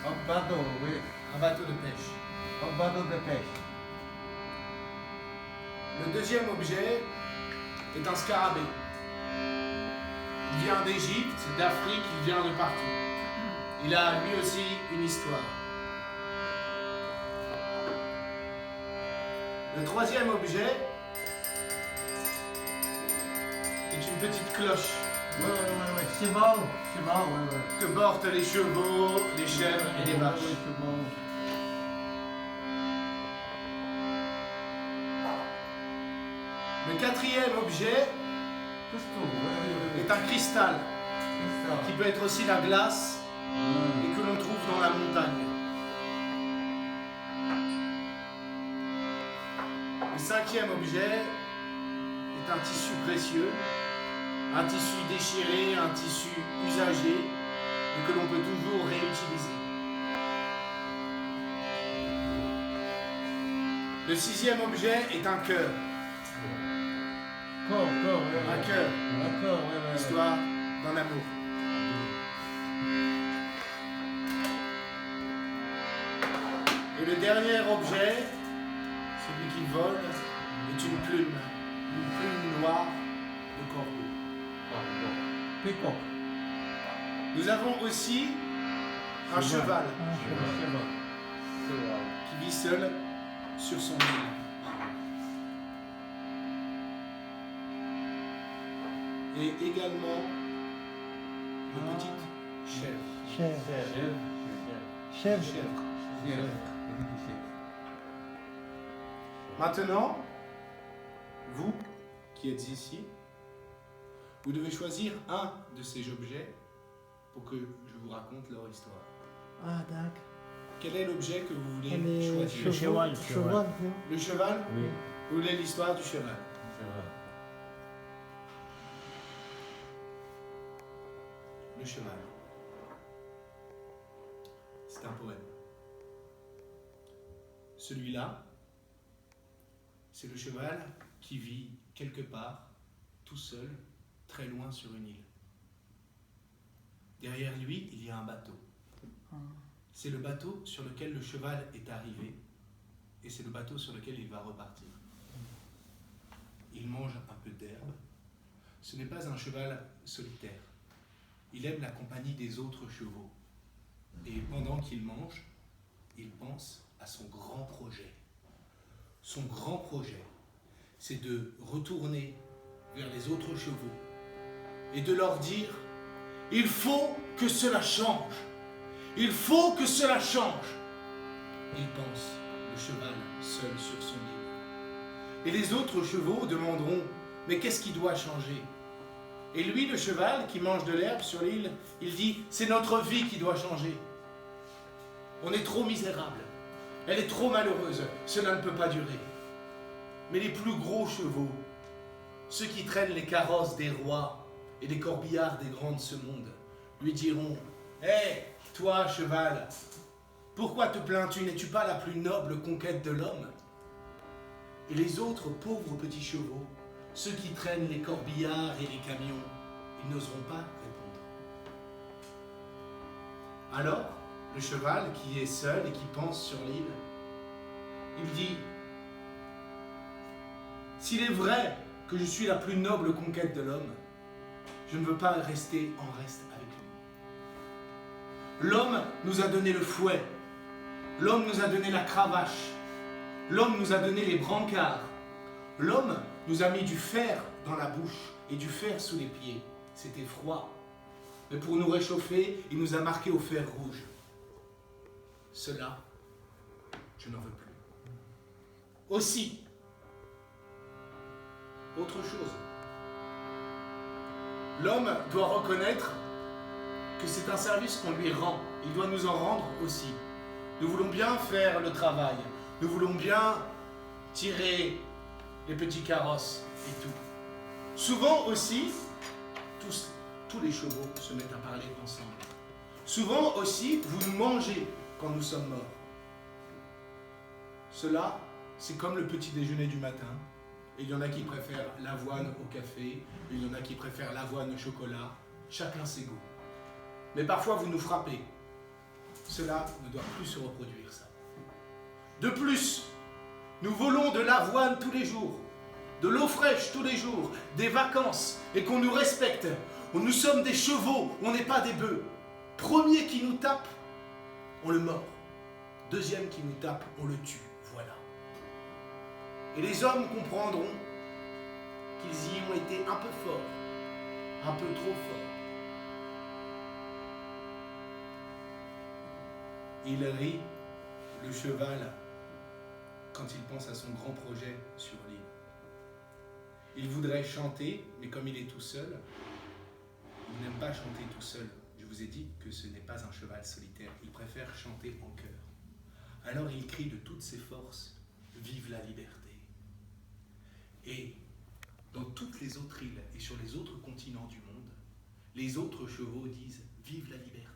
Un bateau, oui. Un bateau de pêche. Un bateau de pêche. Le deuxième objet est un scarabée. Il vient d'Égypte, d'Afrique, il vient de partout. Il a lui aussi une histoire. Le troisième objet est une petite cloche Oui. Cheval, oui. que portent les chevaux, les chèvres et les vaches. Oui, cheval. Le quatrième objet est un cristal qui peut être aussi la glace et que l'on trouve dans la montagne. Le cinquième objet est un tissu précieux, un tissu déchiré, un tissu usagé et que l'on peut toujours réutiliser. Le sixième objet est un cœur. Un cœur. Histoire d'un amour. Et le dernier objet, celui qui vole, est une plume noire de corbeau. Peacock. Nous avons aussi un cheval qui vit seul sur son île. Et également une petite chèvre. Chèvre. Maintenant, vous qui êtes ici, vous devez choisir un de ces objets pour que je vous raconte leur histoire. Ah, d'accord. Quel est l'objet que vous voulez choisir? Le cheval. Le cheval? Oui. Vous voulez l'histoire du cheval? Le cheval. C'est un poème. Celui-là, c'est le cheval qui vit quelque part, tout seul, très loin sur une île. Derrière lui, il y a un bateau. C'est le bateau sur lequel le cheval est arrivé et c'est le bateau sur lequel il va repartir. Il mange un peu d'herbe. Ce n'est pas un cheval solitaire. Il aime la compagnie des autres chevaux. Et pendant qu'il mange, il pense à son grand projet. Son grand projet, c'est de retourner vers les autres chevaux et de leur dire « Il faut que cela change. Il faut que cela change. » Il pense, le cheval seul sur son île. Et les autres chevaux demanderont « Mais qu'est-ce qui doit changer ?» Et lui, le cheval, qui mange de l'herbe sur l'île, il dit « C'est notre vie qui doit changer. On est trop misérable. Elle est trop malheureuse. Cela ne peut pas durer. » Mais les plus gros chevaux, ceux qui traînent les carrosses des rois et les corbillards des grands de ce monde, lui diront « Hé, toi, cheval, pourquoi te plains-tu? N'es-tu pas la plus noble conquête de l'homme ?» Et les autres pauvres petits chevaux, ceux qui traînent les corbillards et les camions, ils n'oseront pas répondre. Alors, le cheval qui est seul et qui pense sur l'île, il dit « S'il est vrai que je suis la plus noble conquête de l'homme, je ne veux pas rester en reste avec lui. L'homme nous a donné le fouet, l'homme nous a donné la cravache, l'homme nous a donné les brancards, l'homme nous a mis du fer dans la bouche et du fer sous les pieds. C'était froid. Mais pour nous réchauffer, il nous a marqué au fer rouge. Cela, je n'en veux plus. Aussi, autre chose. L'homme doit reconnaître que c'est un service qu'on lui rend. Il doit nous en rendre aussi. Nous voulons bien faire le travail. Nous voulons bien tirer les petits carrosses et tout. Souvent aussi, tous les chevaux se mettent à parler ensemble. Souvent aussi, vous nous mangez quand nous sommes morts. Cela, c'est comme le petit déjeuner du matin. Et il y en a qui préfèrent l'avoine au café, et il y en a qui préfèrent l'avoine au chocolat. Chacun ses goûts. Mais parfois, vous nous frappez. cela ne doit plus se reproduire, ça. De plus, nous volons de l'avoine tous les jours, de l'eau fraîche tous les jours, des vacances, et qu'on nous respecte. Nous sommes des chevaux, on n'est pas des bœufs. Premier qui nous tape, on le mord. Deuxième qui nous tape, on le tue. Voilà. Et les hommes comprendront qu'ils y ont été un peu forts, un peu trop forts. Il rit, le cheval, quand il pense à son grand projet sur l'île. Il voudrait chanter, mais comme il est tout seul, il n'aime pas chanter tout seul. Je vous ai dit que ce n'est pas un cheval solitaire, il préfère chanter en chœur. Alors il crie de toutes ses forces, « Vive la liberté !» Et dans toutes les autres îles et sur les autres continents du monde, les autres chevaux disent « Vive la liberté !»